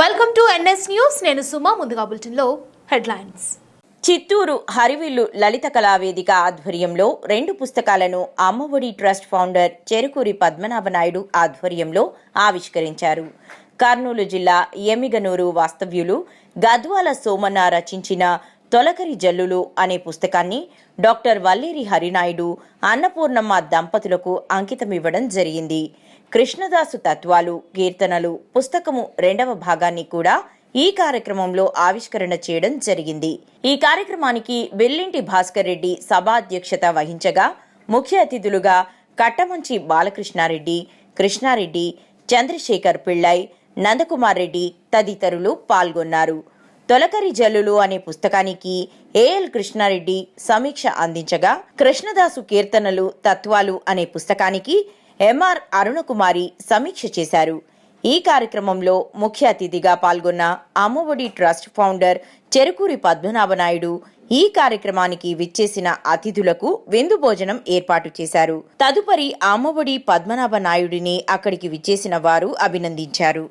Welcome to NS news. నేను సుమా. ముందుగా బులెటిన్లో హెడ్లైన్స్. చిత్తూరు హరివిల్లు లలిత కళావేదిక ఆధ్వర్యంలో 2 పుస్తకాలను అమ్మఒడి ట్రస్ట్ ఫౌండర్ చెరుకూరి పద్మనాభనాయుడు ఆధ్వర్యంలో ఆవిష్కరించారు. కర్నూలు జిల్లా ఎమ్మిగనూరు వాస్తవ్యులు గద్వాల సోమన్న రచించిన తొలకరి జల్లులు అనే పుస్తకాన్ని డాక్టర్ వల్లేరి హరినాయుడు, అన్నపూర్ణమ్మ దంపతులకు అంకితమివ్వడం జరిగింది. కృష్ణదాసు తత్వాలు, కీర్తనలు పుస్తకము 2వ భాగాన్ని కూడా ఈ కార్యక్రమంలో ఆవిష్కరణ చేయడం జరిగింది. ఈ కార్యక్రమానికి వెల్లింటి భాస్కర్ రెడ్డి సభాధ్యక్షత వహించగా ముఖ్య అతిథులుగా కట్టమంచి బాలకృష్ణారెడ్డి, కృష్ణారెడ్డి, చంద్రశేఖర్ పిళ్ళై, నందకుమార్ రెడ్డి తదితరులు పాల్గొన్నారు. తొలకరి జల్లులు అనే పుస్తకానికి ఏఎల్ కృష్ణారెడ్డి సమీక్ష అందించగా, కృష్ణదాసు కీర్తనలు తత్వాలు అనే పుస్తకానికి ఎంఆర్ అరుణకుమారి సమీక్ష చేశారు. ఈ కార్యక్రమంలో ముఖ్య అతిథిగా పాల్గొన్న అమ్మఒడి ట్రస్ట్ ఫౌండర్ చెరుకూరి పద్మనాభనాయుడు ఈ కార్యక్రమానికి విచ్చేసిన అతిథులకు విందు భోజనం ఏర్పాటు చేశారు. తదుపరి అమ్మఒడి పద్మనాభనాయుడిని అక్కడికి విచ్చేసిన వారు అభినందించారు.